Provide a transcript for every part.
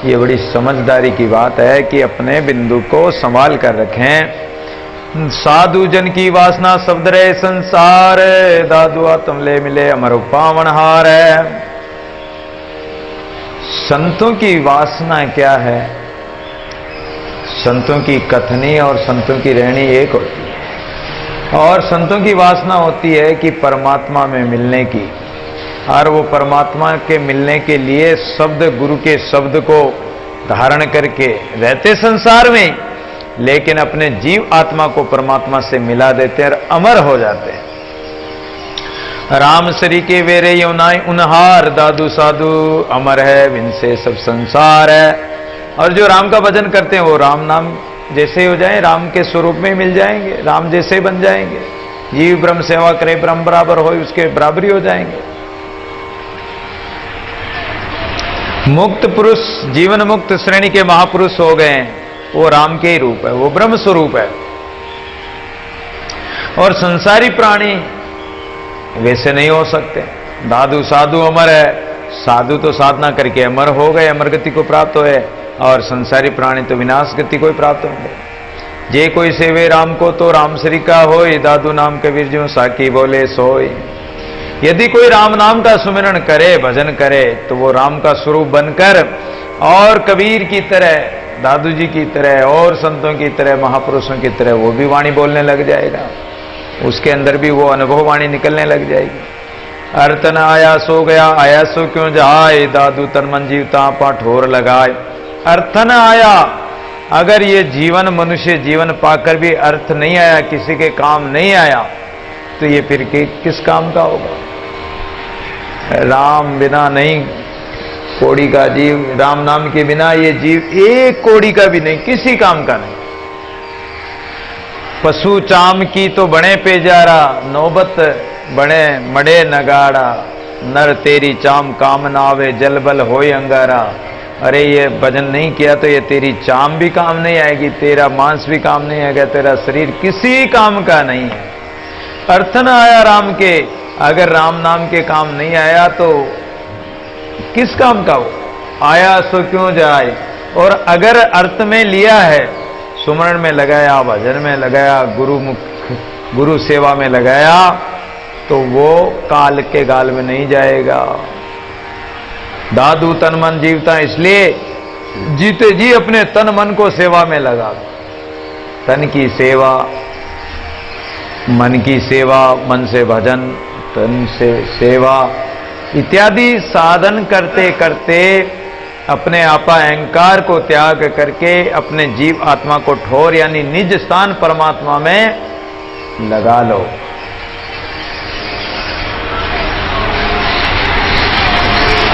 ये बड़ी समझदारी की बात है कि अपने बिंदु को संभाल कर रखें। साधु जन की वासना शब्द रे संसार, दादू आत्म ले मिले अमर पावन हार है। संतों की वासना क्या है? संतों की कथनी और संतों की रहनी एक होती है, और संतों की वासना होती है कि परमात्मा में मिलने की, और वो परमात्मा के मिलने के लिए शब्द, गुरु के शब्द को धारण करके रहते संसार में, लेकिन अपने जीव आत्मा को परमात्मा से मिला देते हैं और अमर हो जाते हैं। राम सरी के वेरे यमुनाई उनहार, दादू साधु अमर है इनसे सब संसार है। और जो राम का भजन करते हैं वो राम नाम जैसे हो जाए, राम के स्वरूप में मिल जाएंगे, राम जैसे बन जाएंगे। जीव ब्रह्म सेवा करे ब्रह्म बराबर हो, उसके बराबरी हो जाएंगे। मुक्त पुरुष, जीवन मुक्त श्रेणी के महापुरुष हो गए हैं, वो राम के ही रूप है, वो ब्रह्म स्वरूप है। और संसारी प्राणी वैसे नहीं हो सकते। दादू साधु अमर है, साधु तो साधना करके अमर हो गए, अमर गति को प्राप्त हुए, और संसारी प्राणी तो विनाश गति को ही प्राप्त होंगे। जे कोई सेवे राम को तो राम श्री का होय, दादू नाम कबीर ज्यों साकी बोले सोय। यदि कोई राम नाम का सुमिरन करे, भजन करे, तो वो राम का स्वरूप बनकर और कबीर की तरह, दादू जी की तरह और संतों की तरह, महापुरुषों की तरह वो भी वाणी बोलने लग जाएगा। उसके अंदर भी वो अनुभव वाणी निकलने लग जाएगी। अर्तन आया सो गया, आया सो क्यों जाए, दादू तन मन जीवता पाठोर लगाए। अर्थन आया, अगर ये जीवन, मनुष्य जीवन पाकर भी अर्थ नहीं आया, किसी के काम नहीं आया, तो ये फिर किस काम का होगा? राम बिना नहीं कोड़ी का जीव, राम नाम के बिना ये जीव एक कोड़ी का भी नहीं, किसी काम का नहीं। पशु चाम की तो बने पे जारा, नौबत बने मड़े नगाड़ा। नर तेरी चाम काम ना आवे, जल बल होय अंगारा। अरे ये भजन नहीं किया तो ये तेरी चाम भी काम नहीं आएगी, तेरा मांस भी काम नहीं आएगा, तेरा शरीर किसी काम का नहीं है। अर्थ न आया राम के, अगर राम नाम के काम नहीं आया तो किस काम का हो? आया सो क्यों जाए। और अगर अर्थ में लिया है, सुमरण में लगाया, भजन में लगाया, गुरु सेवा में लगाया, तो वो काल के गाल में नहीं जाएगा। दादू तन मन जीवता, इसलिए जीते जी अपने तन मन को सेवा में लगा। तन की सेवा, मन की सेवा, मन से भजन, तन से सेवा इत्यादि साधन करते करते अपने आपा अहंकार को त्याग करके अपने जीव आत्मा को ठोर यानी निज स्थान परमात्मा में लगा लो।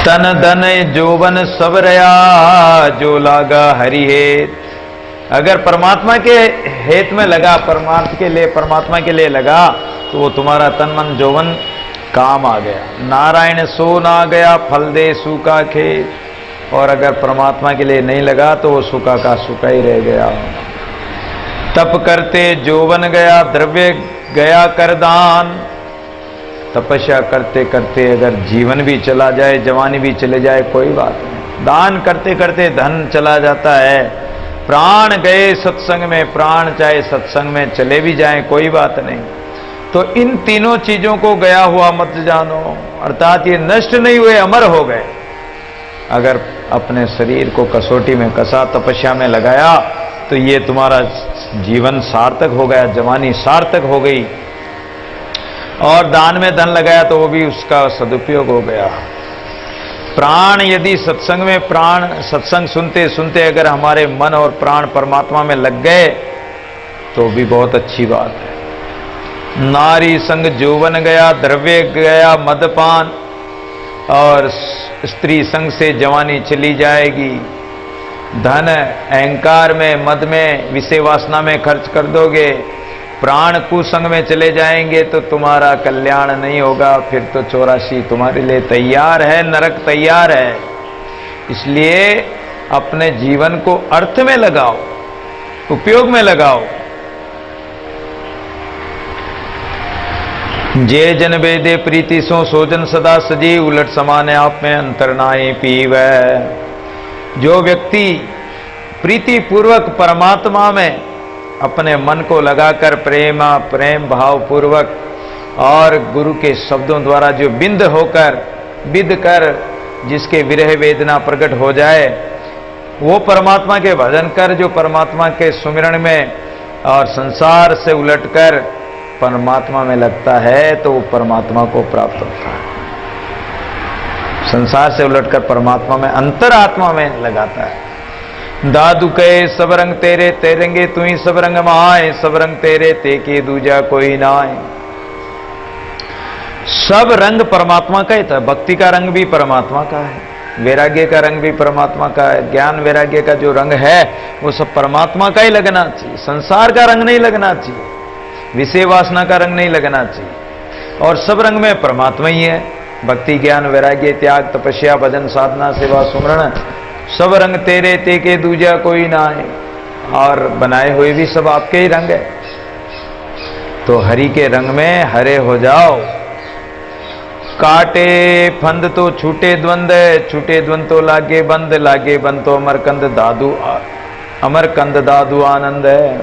तन धन जोवन सब रया, जो लागा हरि हेत। अगर परमात्मा के हेत में लगा, परमात्मा के लिए लगा, तो वो तुम्हारा तन मन जोवन काम आ गया। नारायण सो ना गया, फल दे सूखा खेत। और अगर परमात्मा के लिए नहीं लगा तो वो सूखा का सूखा ही रह गया। तप करते जोवन गया, द्रव्य गया कर दान। तपस्या करते करते अगर जीवन भी चला जाए, जवानी भी चले जाए, कोई बात नहीं। दान करते करते धन चला जाता है। प्राण गए सत्संग में, प्राण चाहे सत्संग में चले भी जाएं, कोई बात नहीं। तो इन तीनों चीजों को गया हुआ मत जानो, अर्थात ये नष्ट नहीं हुए, अमर हो गए। अगर अपने शरीर को कसौटी में कसा, तपस्या में लगाया, तो ये तुम्हारा जीवन सार्थक हो गया, जवानी सार्थक हो गई। और दान में धन लगाया तो वो भी उसका सदुपयोग हो गया। प्राण यदि सत्संग में, प्राण सत्संग सुनते सुनते अगर हमारे मन और प्राण परमात्मा में लग गए तो भी बहुत अच्छी बात है। नारी संग जोवन गया, द्रव्य गया मदपान, और स्त्री संग से जवानी चली जाएगी। धन अहंकार में, मद में, विषय वासना में खर्च कर दोगे, प्राण कुसंग में चले जाएंगे तो तुम्हारा कल्याण नहीं होगा। फिर तो 84 तुम्हारे लिए तैयार है, नरक तैयार है। इसलिए अपने जीवन को अर्थ में लगाओ, उपयोग में लगाओ। जे जन वेदे प्रीति सो, सोजन सदा सजीव। उलट समाने आप में अंतर नाई पीवै। जो व्यक्ति प्रीति पूर्वक परमात्मा में अपने मन को लगाकर प्रेम भाव पूर्वक और गुरु के शब्दों द्वारा जो विद कर जिसके विरह वेदना प्रकट हो जाए, वो परमात्मा के भजन कर जो परमात्मा के सुमिरन में और संसार से उलटकर परमात्मा में लगता है, तो वो परमात्मा को प्राप्त होता है। संसार से उलटकर परमात्मा में, अंतरात्मा में लगाता है। दादू कहे सब रंग तेरे तेरेंगे तू ही सब रंग माए, सब रंग तेरे ते के दूजा कोई ना आए। सब रंग परमात्मा का ही था। भक्ति का रंग भी परमात्मा का है, वैराग्य का रंग भी परमात्मा का है, ज्ञान वैराग्य का जो रंग है वो सब परमात्मा का ही लगना चाहिए। संसार का रंग नहीं लगना चाहिए, विषय वासना का रंग नहीं लगना चाहिए। और सब रंग में परमात्मा ही है। भक्ति ज्ञान वैराग्य त्याग तपस्या भजन साधना सेवा सुमरण, सब रंग तेरे ते के दूजा कोई ना आए। और बनाए हुए भी सब आपके ही रंग है। तो हरि के रंग में हरे हो जाओ। काटे फंद तो छूटे द्वंद, छूटे द्वंद तो लागे बंद तो अमरकंद दादू आनंद है।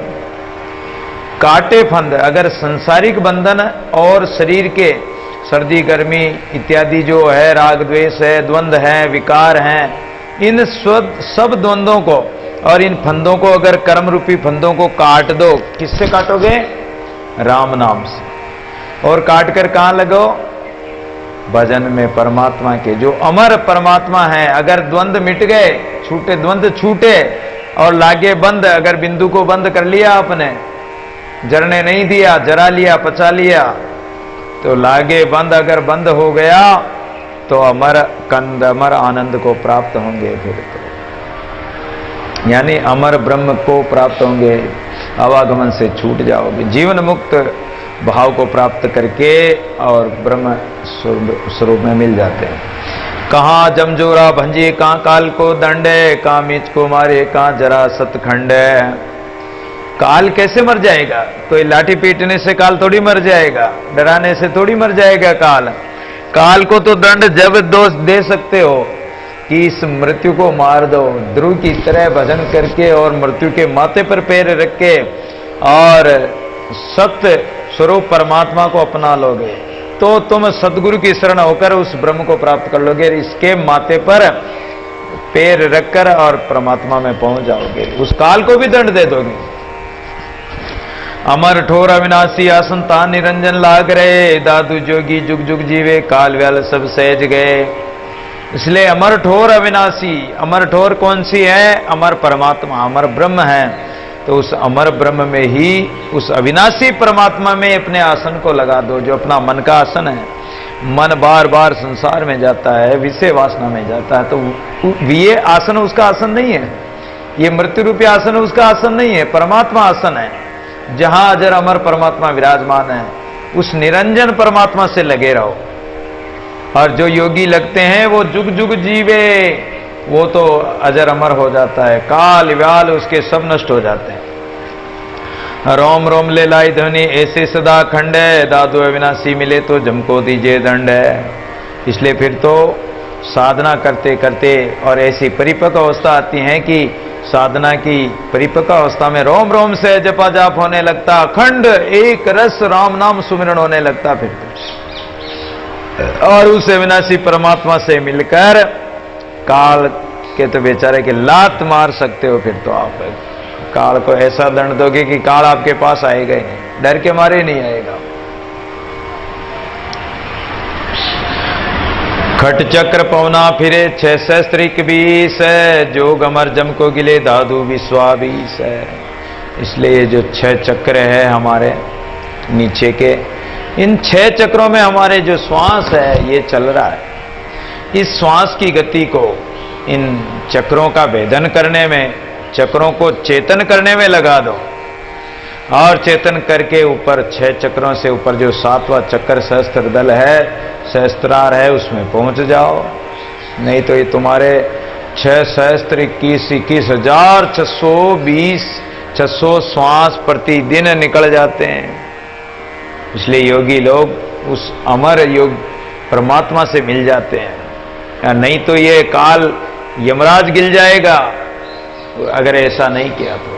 काटे फंद, अगर संसारिक बंधन और शरीर के सर्दी गर्मी इत्यादि जो है, राग द्वेष है, द्वंद है, विकार हैं, इन सब द्वंद्वों को और इन फंदों को, अगर कर्म रूपी फंदों को काट दो, किससे काटोगे? राम नाम से। और काट कर कहां लगो? भजन में परमात्मा के, जो अमर परमात्मा है। अगर द्वंद मिट गए, छूटे द्वंद छूटे और लागे बंद, अगर बिंदु को बंद कर लिया आपने, जरने नहीं दिया, जरा लिया, पचा लिया, तो लागे बंद अगर बंद हो गया तो अमर कंद अमर आनंद को प्राप्त होंगे। फिर तो यानी अमर ब्रह्म को प्राप्त होंगे, आवागमन से छूट जाओगे, जीवन मुक्त भाव को प्राप्त करके और ब्रह्म स्वरूप में मिल जाते हैं। कहाँ जमजोरा भंजे, कहाँ काल को दंडे, कहाँ मीच को मारे, कहाँ जरा सतखंड। काल कैसे मर जाएगा? कोई लाठी पीटने से काल थोड़ी मर जाएगा, डराने से थोड़ी मर जाएगा काल। काल को तो दंड जब दोष दे सकते हो कि इस मृत्यु को मार दो, ध्रुव की तरह भजन करके और मृत्यु के माथे पर पैर रख के और सत्य स्वरूप परमात्मा को अपना लोगे तो तुम सदगुरु की शरण होकर उस ब्रह्म को प्राप्त कर लोगे। इसके माथे पर पैर रखकर और परमात्मा में पहुंच जाओगे, उस काल को भी दंड दे दोगे। अमर ठोर अविनाशी आसंता निरंजन लाग रहे, दादू जोगी जुग जुग जीवे, काल व्याल सब सहज गए। इसलिए अमर ठोर अविनाशी, अमर ठोर कौन सी है? अमर परमात्मा, अमर ब्रह्म है। तो उस अमर ब्रह्म में ही, उस अविनाशी परमात्मा में अपने आसन को लगा दो, जो अपना मन का आसन है। मन बार बार संसार में जाता है, विषय वासना में जाता है, तो ये आसन उसका आसन नहीं है, ये मृत्यु रूपी आसन उसका आसन नहीं है, परमात्मा आसन है, जहां अजर अमर परमात्मा विराजमान है। उस निरंजन परमात्मा से लगे रहो। और जो योगी लगते हैं वो जुग जुग जीवे, वो तो अजर अमर हो जाता है, काल व्याल उसके सब नष्ट हो जाते हैं। रोम रोम ले लाई ध्वनि ऐसे सदा खंड है, दादू अविनाशी मिले तो जमको दीजिए दंड है। इसलिए फिर तो साधना करते करते और ऐसी परिपक्व अवस्था आती है कि साधना की परिपक्व अवस्था में रोम रोम से जपा जाप होने लगता, अखंड एक रस राम नाम सुमिरन होने लगता। फिर और उस अविनाशी परमात्मा से मिलकर काल के तो बेचारे के लात मार सकते हो। फिर तो आप काल को ऐसा दंड दोगे कि काल आपके पास आएगा ही नहीं, डर के मारे नहीं आएगा। खट चक्र पवना फिरे 6 सहस्त्रिक 20, जोग अमर जम को गिले दादू विश्वा 20 है। इसलिए जो 6 चक्र है हमारे नीचे के, इन 6 चक्रों में हमारे जो श्वास है ये चल रहा है। इस श्वास की गति को इन चक्रों का भेदन करने में, चक्रों को चेतन करने में लगा दो और चेतन करके ऊपर 6 चक्रों से ऊपर जो 7वां चक्र सहस्त्र दल है, सहस्त्रार है, उसमें पहुंच जाओ। नहीं तो ये तुम्हारे 6 सहस्त्र 21,620 श्वास प्रतिदिन निकल जाते हैं। इसलिए योगी लोग उस अमर योग परमात्मा से मिल जाते हैं। या नहीं तो ये काल यमराज गिल जाएगा अगर ऐसा नहीं किया तो।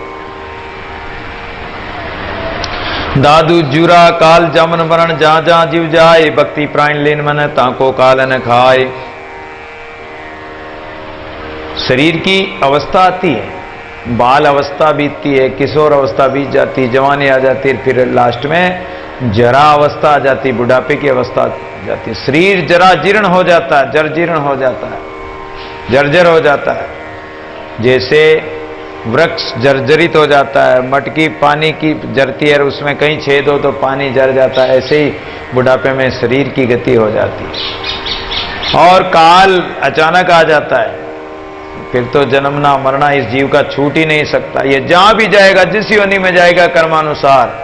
दादू जुरा काल जमन मरण जा जा जीव जाए, भक्ति प्राण लीन मन ताको काल न खाए। शरीर की अवस्था आती है, बाल अवस्था बीतती है, किशोर अवस्था बीत जाती, जवानी आ जाती है, फिर लास्ट में जरा अवस्था आ जाती, बुढ़ापे की अवस्था आ जाती है। शरीर जरा जीर्ण हो जाता है, जर्जीर्ण हो जाता है, जर्जर हो जाता है। जैसे वृक्ष जर्जरित हो जाता है, मटकी पानी की जरती है, उसमें कहीं छेद हो तो पानी जर जाता है, ऐसे ही बुढ़ापे में शरीर की गति हो जाती है। और काल अचानक आ जाता है, फिर तो जन्मना मरना इस जीव का छूट ही नहीं सकता। ये जहां भी जाएगा, जिस योनि में जाएगा कर्मानुसार,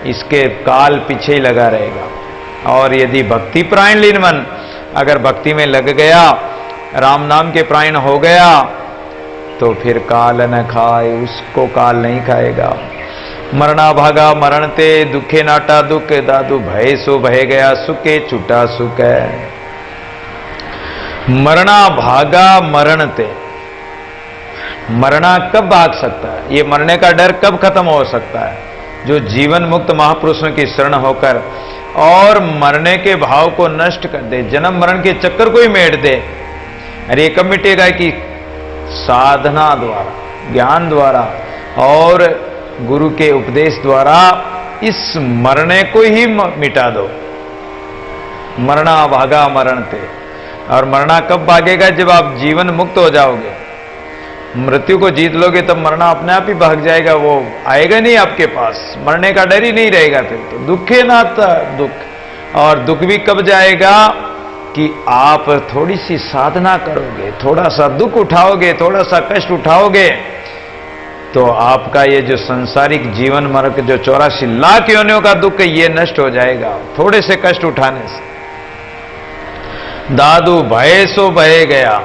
इसके काल पीछे ही लगा रहेगा। और यदि भक्ति प्राण लीन मन, अगर भक्ति में लग गया, राम नाम के प्राण हो गया, तो फिर काल न खाए, उसको काल नहीं खाएगा। मरना भागा मरणते, दुखे नाटा दुख, दादू भय सो भय गया, सुखे छूटा सुख है। मरना भागा मरणते, मरना कब भाग सकता है? ये मरने का डर कब खत्म हो सकता है? जो जीवन मुक्त महापुरुषों की शरण होकर और मरने के भाव को नष्ट कर दे, जन्म मरण के चक्कर को ही मेट दे। अरे कब मिटेगा? कि साधना द्वारा, ज्ञान द्वारा और गुरु के उपदेश द्वारा इस मरने को ही मिटा दो। मरना भागा मरणते, और मरना कब भागेगा? जब आप जीवन मुक्त हो जाओगे, मृत्यु को जीत लोगे, तब मरना अपने आप ही भाग जाएगा, वो आएगा नहीं आपके पास, मरने का डर ही नहीं रहेगा। फिर तो दुखे नाता दुख, और दुख भी कब जाएगा? कि आप थोड़ी सी साधना करोगे, थोड़ा सा दुख उठाओगे, थोड़ा सा कष्ट उठाओगे, तो आपका ये जो सांसारिक जीवन मरण के जो 84 लाख योनियों का दुख है, ये नष्ट हो जाएगा थोड़े से कष्ट उठाने से। दादू भय सो भय गया,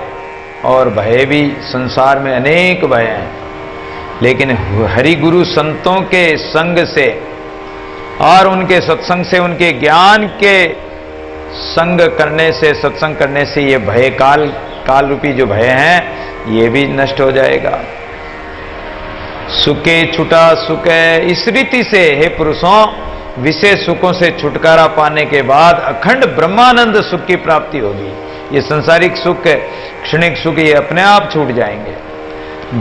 और भय भी संसार में अनेक भय हैं, लेकिन हरि गुरु संतों के संग से और उनके सत्संग से, उनके ज्ञान के संग करने से, सत्संग करने से ये भय काल रूपी जो भय हैं, ये भी नष्ट हो जाएगा। सुखे छुटा सुख है, इस रीति से हे पुरुषों, विशेष सुखों से छुटकारा पाने के बाद अखंड ब्रह्मानंद सुख की प्राप्ति होगी। ये संसारिक सुख, क्षणिक सुख, ये अपने आप छूट जाएंगे।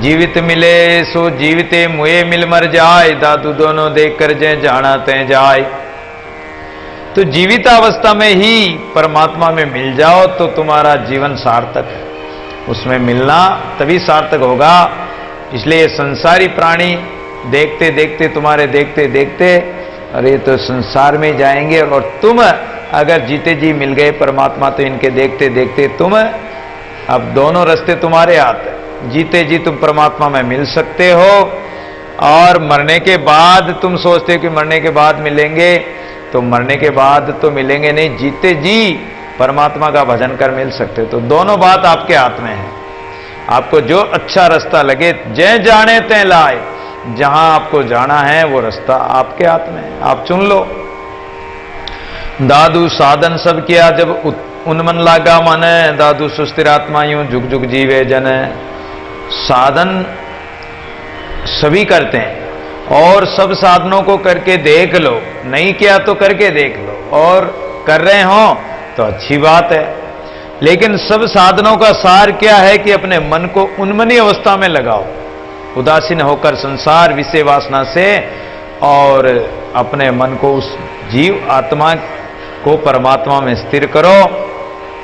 जीवित मिले सो जीविते मुए मिल मर जाए, दादू दोनों देख कर जय जाना तय जाए। तो जीवित अवस्था में ही परमात्मा में मिल जाओ तो तुम्हारा जीवन सार्थक है, उसमें मिलना तभी सार्थक होगा। इसलिए संसारी प्राणी देखते देखते, तुम्हारे देखते देखते, अरे तो संसार में जाएंगे, और तुम अगर जीते जी मिल गए परमात्मा, तो इनके देखते देखते तुम, अब दोनों रास्ते तुम्हारे हाथ है। जीते जी तुम परमात्मा में मिल सकते हो, और मरने के बाद तुम सोचते हो कि मरने के बाद मिलेंगे, तो मरने के बाद तो मिलेंगे नहीं, जीते जी परमात्मा का भजन कर मिल सकते हो। तो दोनों बात आपके हाथ में है। आपको जो अच्छा रास्ता लगे, जय जाने तय लाए, जहां आपको जाना है वो रास्ता आपके हाथ में है, आप चुन लो। दादू साधन सब किया जब उन्मन लागा मन, दादू सुस्थिर आत्मा यूं जुग जुग जीवे जन। साधन सभी करते हैं, और सब साधनों को करके देख लो, नहीं किया तो करके देख लो, और कर रहे हो तो अच्छी बात है। लेकिन सब साधनों का सार क्या है? कि अपने मन को उन्मनी अवस्था में लगाओ, उदासीन होकर संसार विषय वासना से, और अपने मन को उस जीव आत्मा को परमात्मा में स्थिर करो।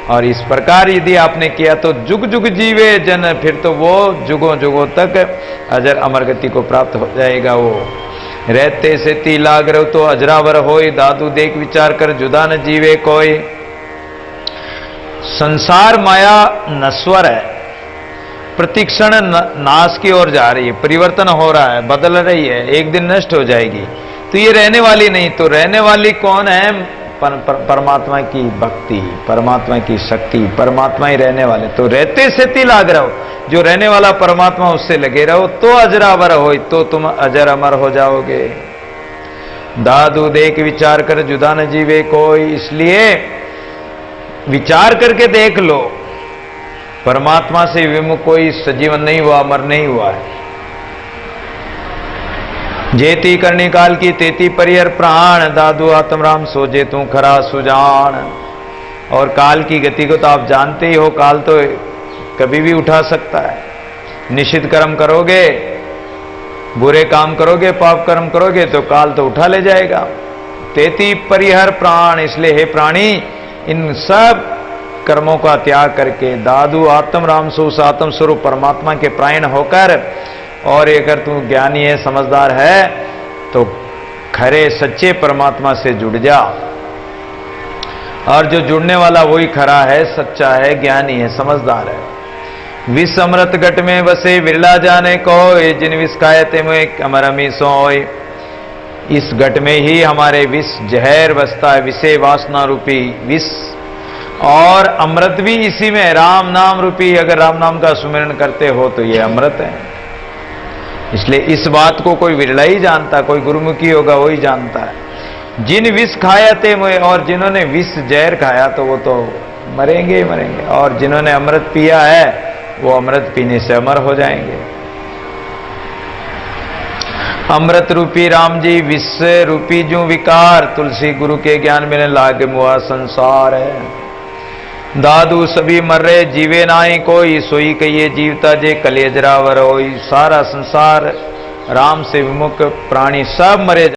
और इस प्रकार यदि आपने किया तो जुग जुग जीवे जन, फिर तो वो जुगों जुगों तक अजर अमर गति को प्राप्त हो जाएगा। वो रहते से ती लाग रहो तो अजरावर होय, दादू देख विचार कर जुदा न जीवे कोई। संसार माया नश्वर है, प्रतिक्षण नाश की ओर जा रही है, परिवर्तन हो रहा है, बदल रही है, एक दिन नष्ट हो जाएगी। तो ये रहने वाली नहीं, तो रहने वाली कौन है? परमात्मा की भक्ति, परमात्मा की शक्ति, परमात्मा ही रहने वाले। तो रहते से ती लाग रहो, जो रहने वाला परमात्मा उससे लगे रहो, तो अजरावर हो, तो तुम अजर अमर हो जाओगे। दादू देख विचार कर जुदा न जीवे कोई, इसलिए विचार करके देख लो परमात्मा से विमुख कोई सजीवन नहीं हुआ, अमर नहीं हुआ है। जेती करनी काल की तेती परिहर प्राण, दादू आत्म राम सो जे तू खरा सुजान। और काल की गति को तो आप जानते ही हो, काल तो कभी भी उठा सकता है। निषिद्ध कर्म करोगे, बुरे काम करोगे, पाप कर्म करोगे तो काल तो उठा ले जाएगा। तेती परिहर प्राण, इसलिए हे प्राणी इन सब कर्मों का त्याग करके दादू आत्म राम सो, उस आत्म स्वरूप परमात्मा के प्राण होकर, और अगर तू ज्ञानी है, समझदार है, तो खरे सच्चे परमात्मा से जुड़ जा। और जो जुड़ने वाला वही खरा है, सच्चा है, ज्ञानी है, समझदार है। विष अमृत घट में बसे विरला जाने कोय, जिन विष खायते में अमर अमी सोय। इस घट में ही हमारे विष जहर बसता है, विषय वासना रूपी विष, और अमृत भी इसी में राम नाम रूपी। अगर राम नाम का सुमिरन करते हो तो ये अमृत है। इसलिए इस बात को कोई विरला ही जानता, कोई गुरुमुखी होगा वही जानता है। जिन विष खाया थे मुझे, और जिन्होंने विष जहर खाया तो वो तो मरेंगे ही मरेंगे, और जिन्होंने अमृत पिया है वो अमृत पीने से अमर हो जाएंगे। अमृत रूपी राम जी विष रूपी जो विकार, तुलसी गुरु के ज्ञान में लागे मुआ संसार है। दादू सभी मर रहे जीवे नाई कोई, सोई कहिए जीवता जे कलेजरावर होई। सारा संसार राम से विमुख प्राणी सब मरे।